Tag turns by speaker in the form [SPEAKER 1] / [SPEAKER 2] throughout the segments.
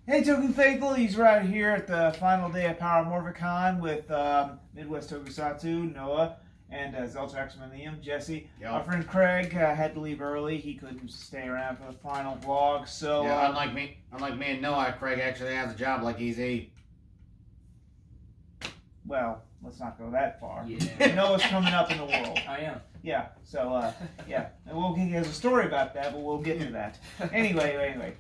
[SPEAKER 1] Hey Token Faithful, he's right here at the final day of Power Morphicon with Midwest Tokusatsu, Noah, and Zeltrax Millennium, Jesse.
[SPEAKER 2] Yep.
[SPEAKER 1] Our friend Craig had to leave early. He couldn't stay around for the final vlog, so...
[SPEAKER 2] Yeah, unlike me and Noah, Craig actually has a job like Easy.
[SPEAKER 1] Well, let's not go that far.
[SPEAKER 3] Yeah.
[SPEAKER 1] Noah's coming up in the world.
[SPEAKER 3] I am.
[SPEAKER 1] Yeah, so, yeah. And there's a story about that, but we'll get to that. Anyway.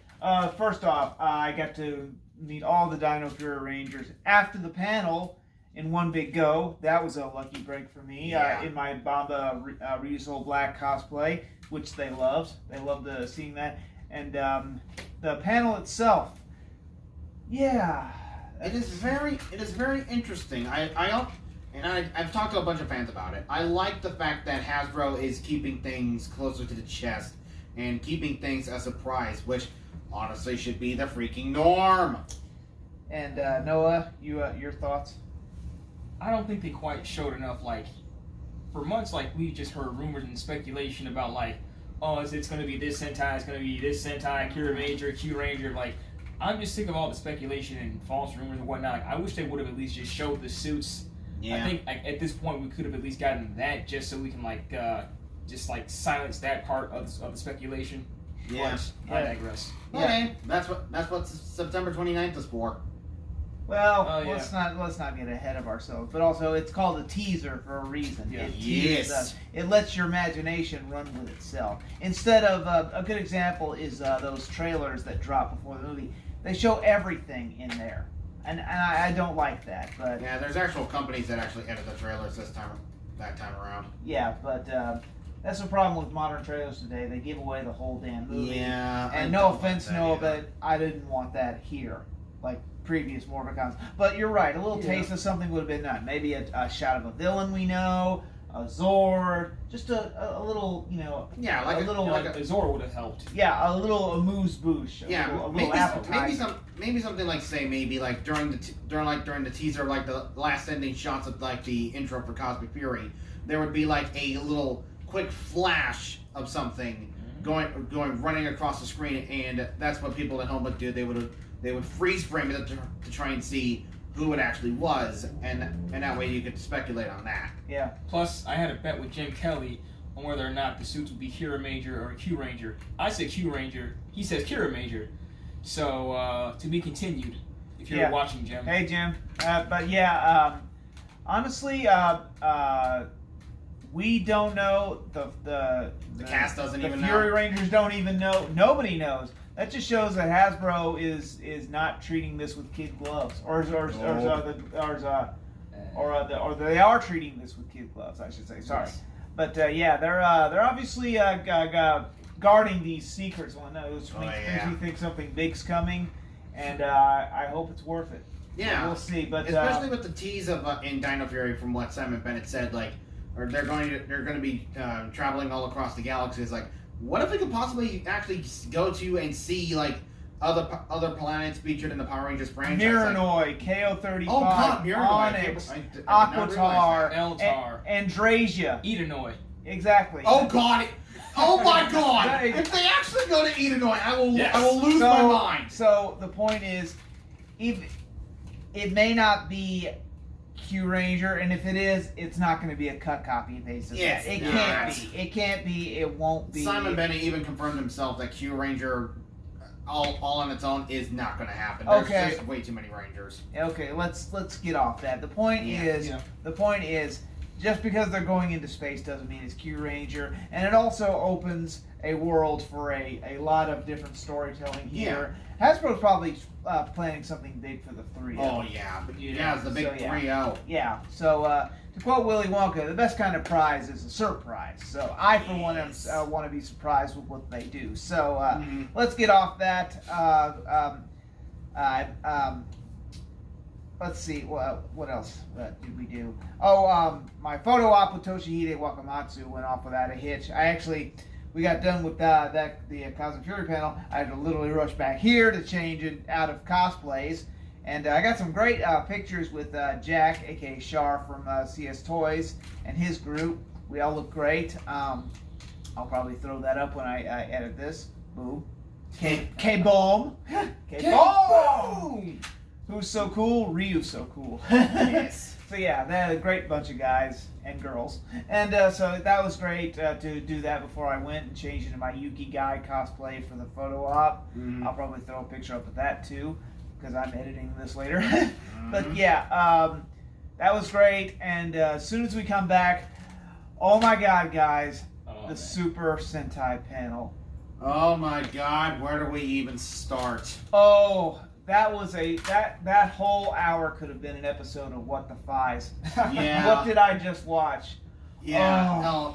[SPEAKER 1] First off, I got to meet all the Dino Fury Rangers after the panel in one big go. That was a lucky break for me.
[SPEAKER 2] Yeah.
[SPEAKER 1] In my Bomba Reusable Black cosplay, which they loved. They loved seeing that. And the panel itself, yeah.
[SPEAKER 2] It is very interesting. I've talked to a bunch of fans about it. I like the fact that Hasbro is keeping things closer to the chest and keeping things a surprise, which honestly should be the freaking norm.
[SPEAKER 1] And Noah, your thoughts?
[SPEAKER 3] I don't think they quite showed enough. Like, for months, like we just heard rumors and speculation about like, oh, it's going to be this Sentai, it's going to be this Sentai, Kira Major, Q Ranger. Like, I'm just sick of all the speculation and false rumors and whatnot. Like, I wish they would have at least just showed the suits.
[SPEAKER 2] Yeah.
[SPEAKER 3] I think at this point we could have at least gotten that just so we can just silence that part of the speculation.
[SPEAKER 2] Yeah.
[SPEAKER 3] But I digress.
[SPEAKER 2] Okay, that's what September 29th is for.
[SPEAKER 1] Well,
[SPEAKER 3] Oh, yeah.
[SPEAKER 1] let's not get ahead of ourselves. But also, it's called a teaser for a reason.
[SPEAKER 3] Yeah.
[SPEAKER 1] It teases
[SPEAKER 2] Yes.
[SPEAKER 1] us. It lets your imagination run with itself. Instead of a good example is those trailers that drop before the movie. They show everything in there, and I don't like that. But
[SPEAKER 2] Yeah, there's actual companies that actually edit the trailers that time around.
[SPEAKER 1] yeah, but that's the problem with modern trailers today. They give away the whole damn movie.
[SPEAKER 2] Yeah. I
[SPEAKER 1] And no
[SPEAKER 2] don't like
[SPEAKER 1] offense,
[SPEAKER 2] that
[SPEAKER 1] Noah,
[SPEAKER 2] either.
[SPEAKER 1] but I didn't want that here, like previous Morphicons. But you're right, a little taste of something would have been nice. Maybe a shot of a villain we know, a Zord, just a little,
[SPEAKER 2] Yeah, like
[SPEAKER 1] a little,
[SPEAKER 3] Like Azor would have helped.
[SPEAKER 1] yeah, a little amuse bouche,
[SPEAKER 2] Yeah,
[SPEAKER 1] a little appetizer.
[SPEAKER 2] maybe something like like during the teaser, like the last ending shots of like the intro for Cosmic Fury, there would be like a little quick flash of something going running across the screen, and that's what people at home would do. They would freeze frame it to try and see who it actually was, and that way you could speculate on that.
[SPEAKER 1] Yeah.
[SPEAKER 3] Plus, I had a bet with Jim Kelly on whether or not the suits would be Kira Major or Q Ranger. I said Q Ranger. He says Kira Major. So, to be continued, if you're watching, Jim.
[SPEAKER 1] Hey, Jim. But yeah, honestly, we don't know the
[SPEAKER 2] cast doesn't even
[SPEAKER 1] know. The Fury Rangers don't even know. Nobody knows. That just shows that Hasbro is not treating this with kid gloves, or they are treating this with kid gloves, I should say. Sorry,
[SPEAKER 3] Yes.
[SPEAKER 1] but yeah, they're obviously guarding these secrets, which makes me think something big's coming, and I hope it's worth it.
[SPEAKER 2] Yeah,
[SPEAKER 1] we'll see. But
[SPEAKER 2] especially with the tease of in Dino Fury, from what Simon Bennett said, or they're going to be traveling all across the galaxy. It's like, what if we could possibly actually go to and see like other planets featured in the Power Rangers franchise?
[SPEAKER 1] Miranoi, KO-35,
[SPEAKER 2] Oh God, Miranoi.
[SPEAKER 1] Onyx,
[SPEAKER 2] I did not realize that.
[SPEAKER 3] Eltar,
[SPEAKER 1] Andrasia.
[SPEAKER 3] Edenoi.
[SPEAKER 1] Exactly.
[SPEAKER 2] Oh God! Oh my God! If they actually go to Edenoi, I will lose my mind.
[SPEAKER 1] So the point is, it may not be Q Ranger, and if it is, it's not going to be a cut copy and paste.
[SPEAKER 2] Yes,
[SPEAKER 1] It can't be. It can't be. It won't be.
[SPEAKER 2] Simon Bennett even confirmed himself that Q Ranger, all on its own, is not going to happen. There's just way too many Rangers.
[SPEAKER 1] Okay, let's get off that. The point is, just because they're going into space doesn't mean it's Q Ranger, and it also opens a world for a lot of different storytelling here. Hasbro's probably planning something big for the 3-0.
[SPEAKER 2] Oh yeah, it's the big 3-0.
[SPEAKER 1] Yeah, so to quote Willy Wonka, the best kind of prize is a surprise. So I, for one, want to be surprised with what they do. So let's get off that. Let's see, what else did we do? Oh, my photo op with Toshihide Wakamatsu went off without a hitch. We got done with the Cosmic Fury panel. I had to literally rush back here to change it out of cosplays. And I got some great pictures with Jack, a.k.a. Shar from CS Toys, and his group. We all look great. I'll probably throw that up when I edit this. Boom. K-Bomb. K-Bomb! who's so cool? Ryu's so cool.
[SPEAKER 2] Yes.
[SPEAKER 1] So yeah, they had a great bunch of guys and girls, and so that was great to do that before I went and changed into my Yuki guy cosplay for the photo op. I'll probably throw a picture up of that too, because I'm editing this later. But yeah, that was great. And as soon as we come back, oh my God, guys, the Super Sentai panel.
[SPEAKER 2] Oh my God, where do we even start?
[SPEAKER 1] Oh. That was that whole hour could have been an episode of What the Fies.
[SPEAKER 2] Yeah.
[SPEAKER 1] What did I just watch?
[SPEAKER 2] Yeah.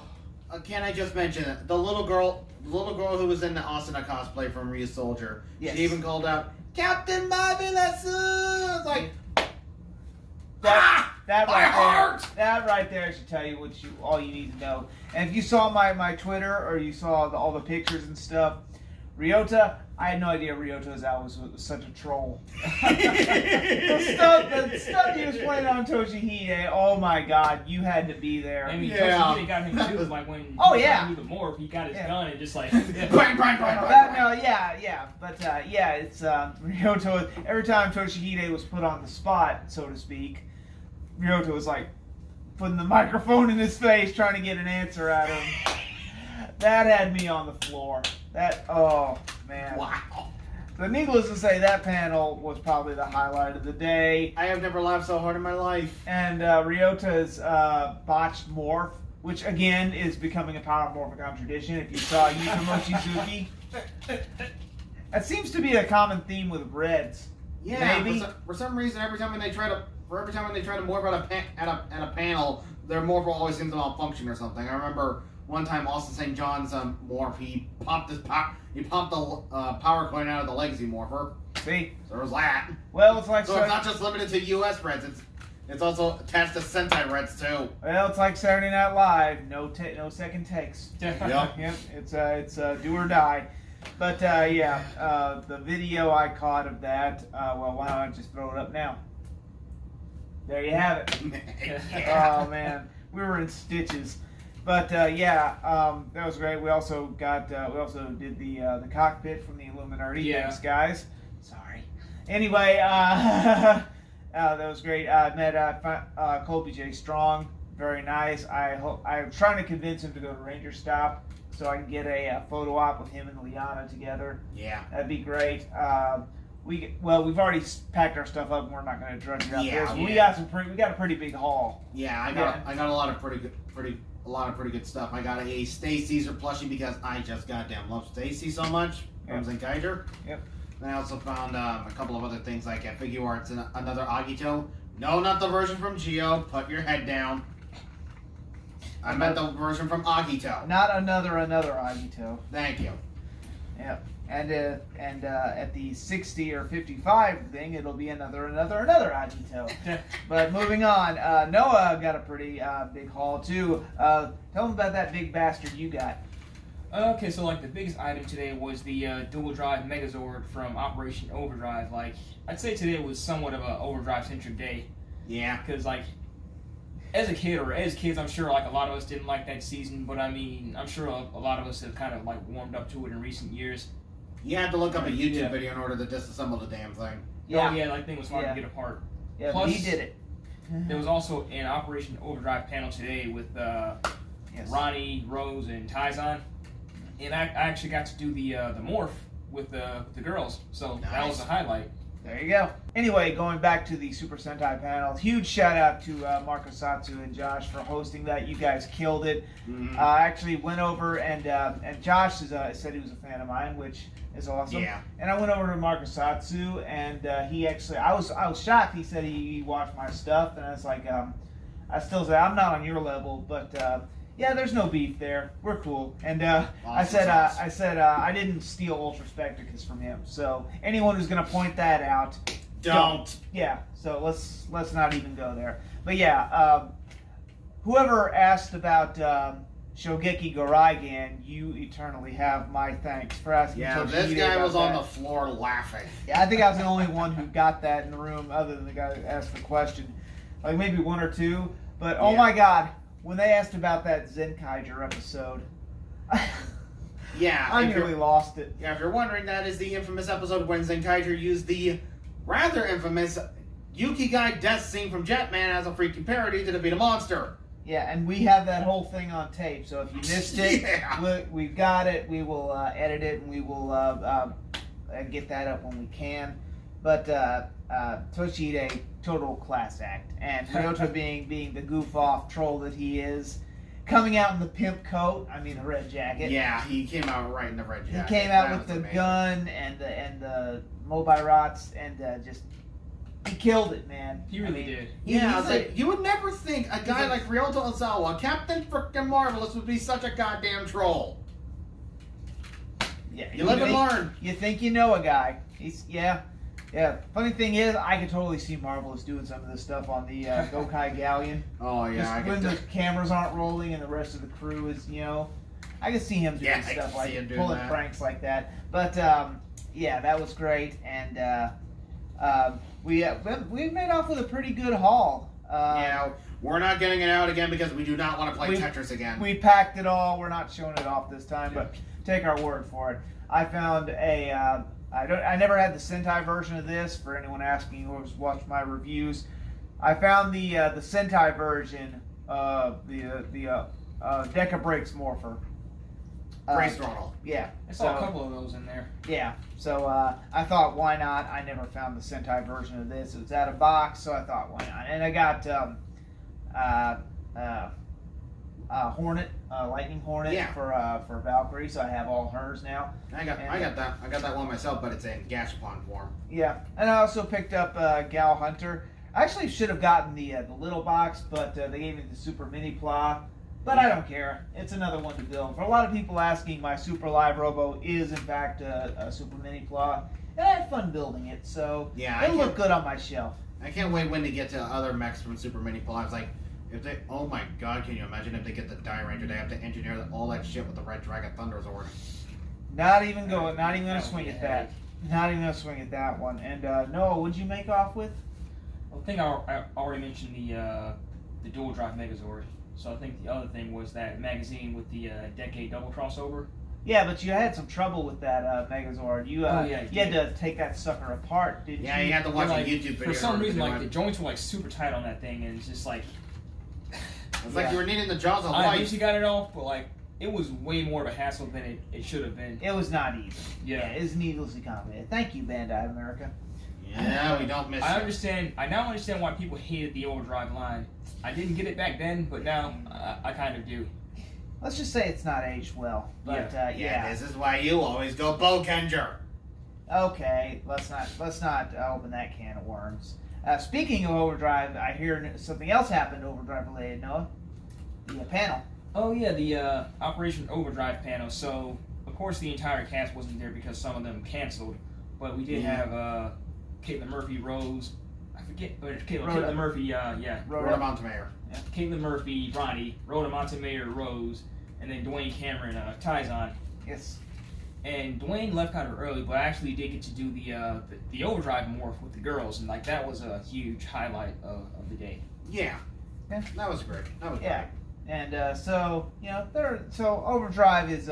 [SPEAKER 2] Can I just mention the little girl who was in the Asuna cosplay from Ryu Soldier?
[SPEAKER 1] Yes.
[SPEAKER 2] She even called out Captain Marvelous. It's like
[SPEAKER 1] that
[SPEAKER 2] my heart!
[SPEAKER 1] That right there should tell you all you need to know. And if you saw my Twitter or you saw all the pictures and stuff, Ryota, I had no idea Ryota's out was such a troll. the stuff he was playing on Toshihide, oh my God, you had to be there.
[SPEAKER 3] I mean, Toshihide got him too, like when he
[SPEAKER 1] yeah.
[SPEAKER 3] the morph, he got his gun and just like
[SPEAKER 2] bang, bang, bang,
[SPEAKER 1] yeah. But yeah, it's Ryota. Every time Toshihide was put on the spot, so to speak, Ryota was like putting the microphone in his face, trying to get an answer out of him. That had me on the floor. Oh man.
[SPEAKER 2] Wow.
[SPEAKER 1] So needless to say, that panel was probably the highlight of the day.
[SPEAKER 2] I have never laughed so hard in my life.
[SPEAKER 1] And Ryota's botched morph, which again is becoming a power Morphicon tradition. If you saw Yuka Mochizuki, that seems to be a common theme with Reds.
[SPEAKER 2] Yeah.
[SPEAKER 1] Maybe.
[SPEAKER 2] For some reason, every time when they try to morph at a panel, their morph always seems to malfunction or something. I remember one time, Austin St. John's morph, he popped the power coin out of the Legacy morpher.
[SPEAKER 1] See?
[SPEAKER 2] So there was that.
[SPEAKER 1] Well, it's like
[SPEAKER 2] so it's not just limited to U.S. Reds. It's also attached to Sentai Reds too.
[SPEAKER 1] Well, it's like Saturday Night Live. No second takes.
[SPEAKER 2] Yep.
[SPEAKER 1] It's do or die. But yeah, the video I caught of that. Well, why don't I just throw it up now? There you have it.
[SPEAKER 2] Yeah.
[SPEAKER 1] Oh man, we were in stitches. But yeah, that was great. We also did the cockpit from the Illuminati.
[SPEAKER 3] Yeah.
[SPEAKER 1] Thanks, guys. Sorry. Anyway, that was great. I met Colby J. Strong. Very nice. I'm trying to convince him to go to Ranger Stop so I can get a photo op with him and Liana together.
[SPEAKER 2] Yeah.
[SPEAKER 1] That'd be great. We've already packed our stuff up and we're not going to drudge it out there. So we got a pretty big haul.
[SPEAKER 2] Yeah, I got a lot of pretty good stuff. I got a Stay Caesar plushie because I just goddamn love Stacy so much from Zenkaiger.
[SPEAKER 1] Yep.
[SPEAKER 2] Then I also found a couple of other things like at Figure Arts and another Agito. No, not the version from Geo. Put your head down. I meant the version from Agito.
[SPEAKER 1] Not another Agito.
[SPEAKER 2] Thank you.
[SPEAKER 1] Yep. And at the 60 or 55 thing, it'll be another Agito. But moving on, Noah got a pretty big haul too. Tell him about that big bastard you got.
[SPEAKER 3] Okay, so like the biggest item today was the dual drive Megazord from Operation Overdrive. Like I'd say today was somewhat of a Overdrive centric day.
[SPEAKER 2] Yeah.
[SPEAKER 3] Because like as kids, I'm sure like a lot of us didn't like that season, but I mean, I'm sure a lot of us have kind of like warmed up to it in recent years.
[SPEAKER 2] You had to look up a YouTube video in order to disassemble the damn thing.
[SPEAKER 3] Yeah. Oh yeah, like thing was hard to get apart.
[SPEAKER 1] Yeah,
[SPEAKER 3] Plus,
[SPEAKER 1] but he did it.
[SPEAKER 3] There was also an Operation Overdrive panel today with Ronnie, Rose, and Taizan. And I actually got to do the morph with the girls, so that was a highlight.
[SPEAKER 1] There you go. Anyway, going back to the Super Sentai panel, huge shout out to Marco Satsu and Josh for hosting that. You guys killed it.
[SPEAKER 2] Mm-hmm.
[SPEAKER 1] I actually went over and Josh said he was a fan of mine, which is awesome.
[SPEAKER 2] Yeah.
[SPEAKER 1] And I went over to Marco Satsu and he actually, I was shocked. He said he watched my stuff, and I was like, I still say I'm not on your level, but. Yeah, there's no beef there. We're cool. And I said I didn't steal Ultra Spectacus from him. So anyone who's gonna point that out,
[SPEAKER 2] don't.
[SPEAKER 1] Yeah. So let's not even go there. But yeah, whoever asked about Shogeki Goraigan, you eternally have my thanks for asking.
[SPEAKER 2] Yeah,
[SPEAKER 1] Toshihide
[SPEAKER 2] this guy
[SPEAKER 1] about
[SPEAKER 2] was on
[SPEAKER 1] that.
[SPEAKER 2] the floor laughing.
[SPEAKER 1] Yeah, I think I was the only one who got that in the room, other than the guy who asked the question. Like maybe one or two. But oh my God. When they asked about that Zenkaiger episode,
[SPEAKER 2] yeah,
[SPEAKER 1] I nearly lost it.
[SPEAKER 2] Yeah, if you're wondering, that is the infamous episode when Zenkaiger used the rather infamous Yuki Guy death scene from Jetman as a freaking parody to defeat a monster.
[SPEAKER 1] Yeah, and we have that whole thing on tape. So if you missed it,
[SPEAKER 2] Yeah.
[SPEAKER 1] we've got it. We will edit it, and we will get that up when we can. But Toshihide, total class act, and Ryota being the goof off troll that he is, coming out in the pimp coat. I mean the red jacket.
[SPEAKER 2] Yeah, he came out right in the red jacket.
[SPEAKER 1] He came out
[SPEAKER 2] That
[SPEAKER 1] with
[SPEAKER 2] was
[SPEAKER 1] the
[SPEAKER 2] amazing.
[SPEAKER 1] gun and the Mobirots and just he killed it, man.
[SPEAKER 3] He really did.
[SPEAKER 2] Yeah, I
[SPEAKER 1] he's
[SPEAKER 2] was like, you would never think a guy
[SPEAKER 1] a-
[SPEAKER 2] like Ryota Ozawa, Captain Frickin' Marvelous, would be such a goddamn troll.
[SPEAKER 1] Yeah,
[SPEAKER 2] You live and learn.
[SPEAKER 1] You think you know a guy. He's yeah. Funny thing is, I could totally see Marvelous doing some of this stuff on the Gokai Galleon.
[SPEAKER 2] Oh yeah, I
[SPEAKER 1] Just when
[SPEAKER 2] get
[SPEAKER 1] the cameras aren't rolling and the rest of the crew is, I can see him doing
[SPEAKER 2] Yeah, I
[SPEAKER 1] stuff
[SPEAKER 2] can
[SPEAKER 1] like
[SPEAKER 2] see him doing
[SPEAKER 1] pulling
[SPEAKER 2] that.
[SPEAKER 1] pranks like that. But yeah, that was great, and we made off with a pretty good haul.
[SPEAKER 2] Yeah, we're not getting it out again because we do not want to play
[SPEAKER 1] we-
[SPEAKER 2] Tetris again.
[SPEAKER 1] We packed it all. We're not showing it off this time, but take our word for it. I found I never had the Sentai version of this. For anyone asking who's watched my reviews, I found the Sentai version of the Deca Breaks Morpher.
[SPEAKER 2] Brace throttle.
[SPEAKER 1] Yeah.
[SPEAKER 3] I saw a couple of those in there.
[SPEAKER 1] Yeah. So I thought, why not? I never found the Sentai version of this. It was out of box, so I thought, why not? And I got Hornet, Lightning Hornet
[SPEAKER 2] Yeah.
[SPEAKER 1] for Valkyrie, so I have all hers now.
[SPEAKER 2] I got that one myself, but it's in Gashapon form.
[SPEAKER 1] Yeah, and I also picked up Gal Hunter. I actually should have gotten the little box, but they gave me the Super Mini Pla. But I don't care. It's another one to build. For a lot of people asking, my Super Live Robo is in fact a Super Mini Pla. And I had fun building it, so
[SPEAKER 2] Yeah,
[SPEAKER 1] it'll look good on my shelf.
[SPEAKER 2] I can't wait when they get to other mechs from Super Mini Pla. It's like, if they, oh my god, can you imagine if they get the Die Ranger? They have to engineer all that shit with the Red Dragon Thunder Zord.
[SPEAKER 1] Not even gonna
[SPEAKER 3] That
[SPEAKER 1] swing
[SPEAKER 3] would
[SPEAKER 1] at
[SPEAKER 3] be a
[SPEAKER 1] that. Not even gonna swing at that one. And Noah, what'd you make off with?
[SPEAKER 3] I think I already mentioned the dual drive Megazord. So I think the other thing was that magazine with the Decade double crossover.
[SPEAKER 1] Yeah, but you had some trouble with that Megazord. You
[SPEAKER 3] Oh, yeah,
[SPEAKER 1] you had to take that sucker apart, didn't
[SPEAKER 2] Yeah,
[SPEAKER 1] you?
[SPEAKER 2] you have to watch
[SPEAKER 3] Like,
[SPEAKER 2] a YouTube video.
[SPEAKER 3] For some reason, like the
[SPEAKER 2] it's
[SPEAKER 3] joints were like super tight on that thing, and it's just like
[SPEAKER 2] like you were needing the jaws of
[SPEAKER 3] I
[SPEAKER 2] life.
[SPEAKER 3] eventually got it off, but like it was way more of a hassle than it should have been.
[SPEAKER 1] It was not even.
[SPEAKER 3] Yeah.
[SPEAKER 1] It's needlessly complicated. Thank you, Bandai America.
[SPEAKER 2] Yeah, we don't miss
[SPEAKER 3] I
[SPEAKER 2] you.
[SPEAKER 3] understand. I now understand why people hated the overdrive line. I didn't get it back then, but now I kind of do.
[SPEAKER 1] Let's just say it's not aged well. But
[SPEAKER 2] Yeah, this is why you always go Bokenger.
[SPEAKER 1] Okay, let's not open that can of worms. Speaking of Overdrive, I hear something else happened Overdrive related. Noah, the panel.
[SPEAKER 3] Oh yeah, the Operation Overdrive panel. So of course the entire cast wasn't there because some of them canceled, but we did have Caitlin Murphy, Rose. I forget, but Caitlin Murphy. Yeah.
[SPEAKER 2] Rhoda Montemayor.
[SPEAKER 3] Caitlin Murphy, Ronnie, Rhoda Montemayor, Rose, and then Dwayne Cameron, Tyzon.
[SPEAKER 1] Yes.
[SPEAKER 3] And Dwayne left kind of early, but I actually did get to do the overdrive morph with the girls, and like that was a huge highlight of the day.
[SPEAKER 2] Yeah.
[SPEAKER 1] Yeah.
[SPEAKER 2] That was great. That was
[SPEAKER 1] Yeah.
[SPEAKER 2] great.
[SPEAKER 1] And so Overdrive is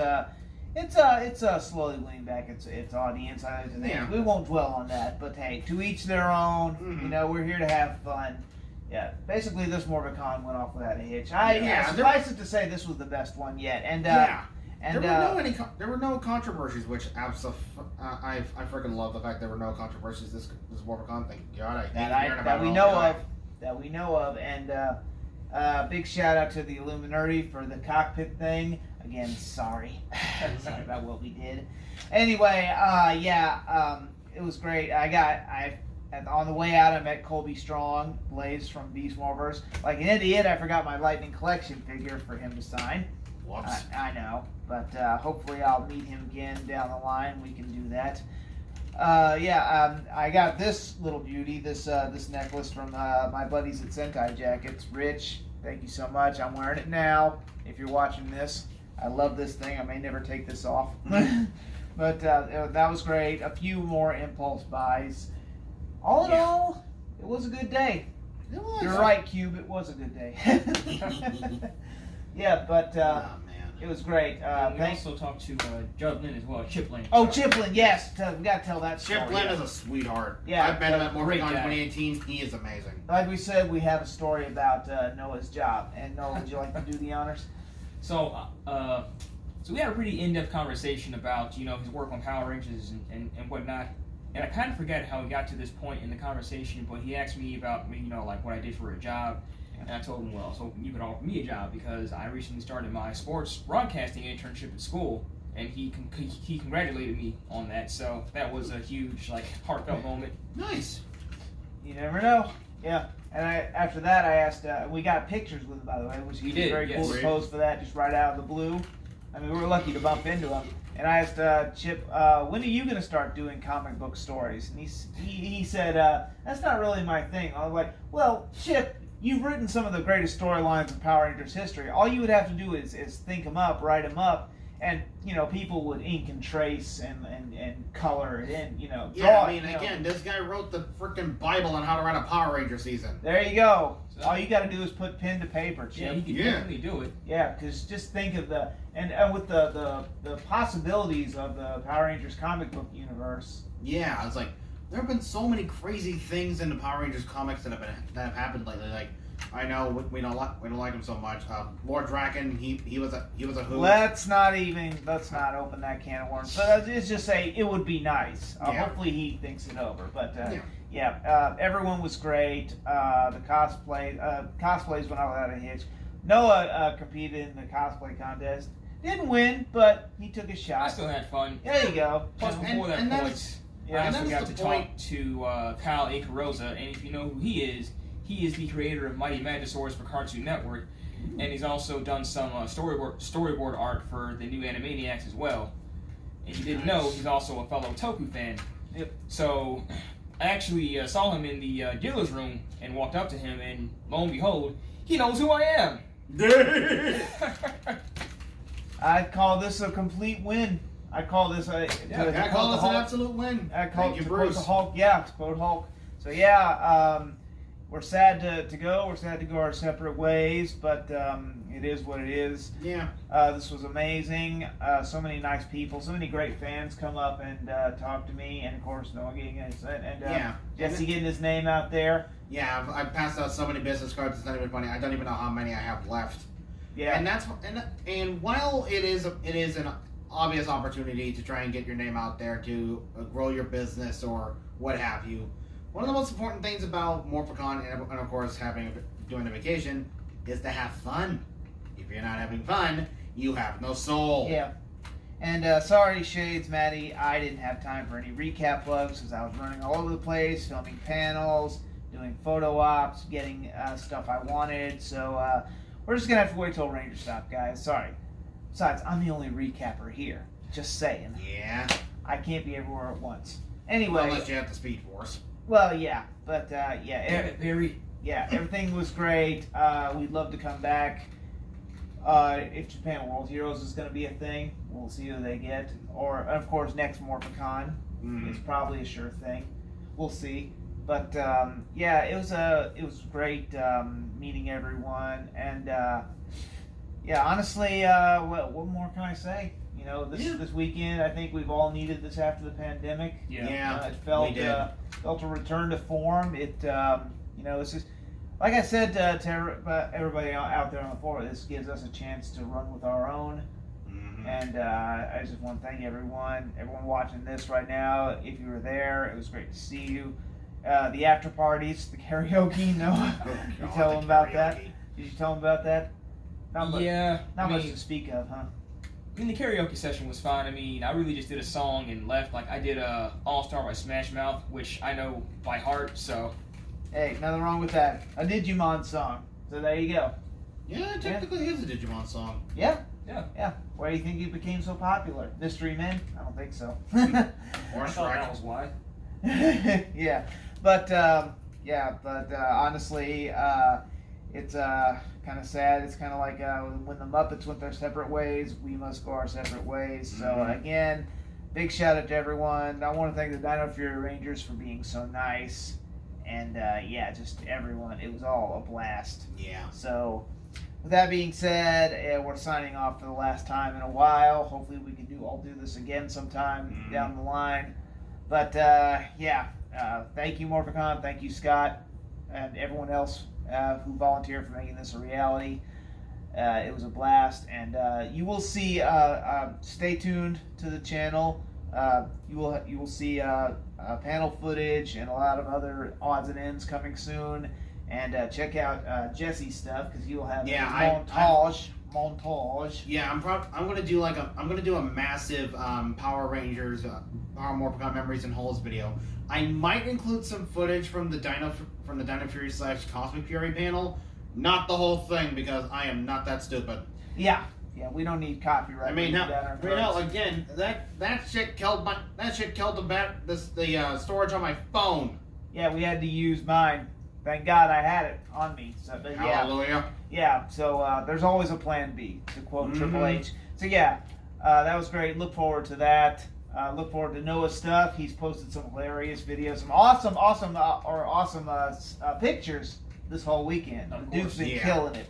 [SPEAKER 1] it's slowly winning back its audience.
[SPEAKER 2] Yeah.
[SPEAKER 1] We won't dwell on that, but hey, to each their own.
[SPEAKER 2] Mhm.
[SPEAKER 1] We're here to have fun. Yeah, basically this Morphicon went off without a hitch.
[SPEAKER 2] Yeah,
[SPEAKER 1] Suffice it to say, this was the best one yet. And
[SPEAKER 2] And there were no controversies, which I freaking love the fact there were no controversies this Morphicon thing. God, I hate hearing about
[SPEAKER 1] that
[SPEAKER 2] it
[SPEAKER 1] we
[SPEAKER 2] all
[SPEAKER 1] know
[SPEAKER 2] the time.
[SPEAKER 1] of. That we know of. And big shout out to the Illuminati for the cockpit thing. Again, sorry. Sorry about what we did. Anyway, it was great. On the way out, I met Colby Strong, Blaze from Beast Morphers. Like an idiot, I forgot my Lightning Collection figure for him to sign.
[SPEAKER 2] Whoops.
[SPEAKER 1] I know, but hopefully I'll meet him again down the line. We can do that. I got this little beauty, this necklace from my buddies at Sentai Jackets. Rich, thank you so much. I'm wearing it now. If you're watching this, I love this thing. I may never take this off, but that was great. A few more impulse buys. All in all, it was a good day.
[SPEAKER 2] It was.
[SPEAKER 1] You're right, Cube. It was a good day. Yeah, but
[SPEAKER 2] Oh, man.
[SPEAKER 1] It was great.
[SPEAKER 3] We also talked to Judd Lynn as well, Chip Lynn.
[SPEAKER 1] Oh, Chip Lynn, yes. We got to tell that story.
[SPEAKER 2] Chip Lynn is a sweetheart.
[SPEAKER 1] Yeah,
[SPEAKER 2] I've met him at
[SPEAKER 3] great
[SPEAKER 2] Morphicon
[SPEAKER 3] guy.
[SPEAKER 2] 2018. He is amazing.
[SPEAKER 1] Like we said, we have a story about Noah's job. And Noah, would you like to do the honors?
[SPEAKER 3] So we had a pretty in-depth conversation about, his work on Power Rangers and whatnot. And I kind of forget how we got to this point in the conversation, but he asked me about, like what I did for a job. And I told him, well, so you could offer me a job because I recently started my sports broadcasting internship at school. And he congratulated me on that. So that was a huge, heartfelt moment.
[SPEAKER 2] Nice.
[SPEAKER 1] You never know. Yeah. And after that, I asked, we got pictures with him, by the way, which was very cool to pose for that, just right out of the blue. I mean, we were lucky to bump into him. And I asked Chip, when are you going to start doing comic book stories? And he said, that's not really my thing. I was like, well, Chip, you've written some of the greatest storylines in Power Rangers history. All you would have to do is think them up, write them up, and, people would ink and trace and color it in, draw
[SPEAKER 2] Yeah, I mean,
[SPEAKER 1] it,
[SPEAKER 2] again, this guy wrote the freaking Bible on how to write a Power Ranger season.
[SPEAKER 1] There you go. All you got to do is put pen to paper, Chip.
[SPEAKER 3] Yeah, he could definitely do it.
[SPEAKER 1] Yeah, because just think of and with the possibilities of the Power Rangers comic book universe.
[SPEAKER 2] Yeah, I was like, there have been so many crazy things in the Power Rangers comics that have happened lately. Like, I know we don't like him so much. Lord Draken, he was a who.
[SPEAKER 1] Let's not open that can of worms. But let's just say it would be nice. Hopefully he thinks it over. But everyone was great. The cosplays went out without a hitch. Noah competed in the cosplay contest. Didn't win, but he took a shot.
[SPEAKER 3] I still had fun.
[SPEAKER 1] There you go.
[SPEAKER 3] Plus, before that point, I also got to talk to Kyle Akarosa, and if you know who he is the creator of Mighty Magosaurus for Cartoon Network, and he's also done some storyboard art for the new Animaniacs as well. And you didn't know, he's also a fellow Toku fan.
[SPEAKER 1] Yep. So
[SPEAKER 3] I actually saw him in the dealer's room and walked up to him, and lo and behold, he knows who I am.
[SPEAKER 1] I'd call this a complete win. I call this
[SPEAKER 2] I call this an absolute win.
[SPEAKER 1] I call
[SPEAKER 2] Thank
[SPEAKER 1] it
[SPEAKER 2] you,
[SPEAKER 1] to
[SPEAKER 2] Bruce.
[SPEAKER 1] quote the Hulk. Yeah, to quote Hulk. So we're sad to go. We're sad to go our separate ways, but it is what it is.
[SPEAKER 2] Yeah.
[SPEAKER 1] This was amazing. So many nice people, so many great fans come up and talk to me, and of course Noah getting Jesse getting his name out there.
[SPEAKER 2] Yeah, I've passed out so many business cards. It's not even funny. I don't even know how many I have left.
[SPEAKER 1] Yeah.
[SPEAKER 2] And while it is an obvious opportunity to try and get your name out there to grow your business or what have you, one of the most important things about Morphicon and of course doing a vacation is to have fun. If you're not having fun, you have no soul.
[SPEAKER 1] Yeah. And sorry, Shades, Maddie, I didn't have time for any recap plugs because I was running all over the place, filming panels, doing photo ops, getting stuff I wanted. So we're just going to have to wait till Ranger Stop, guys. Sorry. Besides, I'm the only recapper here. Just saying.
[SPEAKER 2] Yeah.
[SPEAKER 1] I can't be everywhere at once. Anyway.
[SPEAKER 2] Unless you have the Speed Force.
[SPEAKER 1] Well, yeah. But,
[SPEAKER 3] Damn it, Barry.
[SPEAKER 1] Yeah, everything was great. We'd love to come back. If Japan World Heroes is going to be a thing, we'll see who they get. Or, of course, next Morphicon is probably a sure thing. We'll see. But it was great meeting everyone. And honestly, what more can I say? This weekend, I think we've all needed this after the pandemic.
[SPEAKER 3] Yeah.
[SPEAKER 1] It felt a return to form. It it's just. Like I said to everybody out there on the floor, this gives us a chance to run with our own.
[SPEAKER 2] Mm-hmm.
[SPEAKER 1] And I just want to thank everyone watching this right now. If you were there, it was great to see you. The after parties, the karaoke, Noah. You tell them about that? Did you tell them about that? Not much to speak of, huh?
[SPEAKER 3] I mean, the karaoke session was fine. I mean, I really just did a song and left. Like, I did All Star by Smash Mouth, which I know by heart, so...
[SPEAKER 1] Hey, nothing wrong with that. A Digimon song. So there you go.
[SPEAKER 2] Yeah, technically it is a Digimon song.
[SPEAKER 1] Yeah. Why do you think it became so popular? Mystery Men? I don't think so.
[SPEAKER 2] Or
[SPEAKER 3] I thought that was why.
[SPEAKER 1] Yeah. But honestly, it's kind of sad. It's kind of like when the Muppets went their separate ways, we must go our separate ways. So again, big shout out to everyone. I want to thank the Dino Fury Rangers for being so nice. And just everyone. It was all a blast.
[SPEAKER 2] Yeah.
[SPEAKER 1] So with that being said, we're signing off for the last time in a while. Hopefully we can I'll do this again sometime down the line. But thank you, Morphicon. Thank you, Scott, and everyone else who volunteered for making this a reality. It was a blast, and you will see. Stay tuned to the channel. You will see panel footage and a lot of other odds and ends coming soon. And check out Jesse's stuff because you'll have montage.
[SPEAKER 2] Yeah, I'm gonna do a massive Power Rangers, Power Morphicon Memories and Holes video. I might include some footage from the Dino Fury / Cosmic Fury panel. Not the whole thing because I am not that stupid.
[SPEAKER 1] Yeah, we don't need copyright.
[SPEAKER 2] I mean, again, that shit killed the storage on my phone.
[SPEAKER 1] Yeah, we had to use mine. Thank God I had it on me. So, but
[SPEAKER 2] Hallelujah.
[SPEAKER 1] Yeah, so there's always a plan B, to quote Triple H. So that was great. Look forward to that. Look forward to Noah's stuff. He's posted some hilarious videos, some awesome pictures this whole weekend. The Duke's been killing it.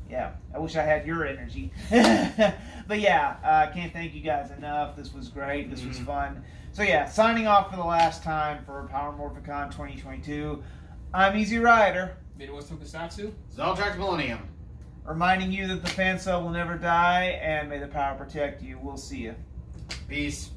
[SPEAKER 1] Yeah, I wish I had your energy. But can't thank you guys enough. This was great. This was fun. So signing off for the last time for Power Morphicon 2022. I'm Easy Rider.
[SPEAKER 3] Midwest Tokusatsu.
[SPEAKER 2] Zoltrax Millennium.
[SPEAKER 1] Reminding you that the fan cell will never die, and may the power protect you. We'll see you.
[SPEAKER 2] Peace.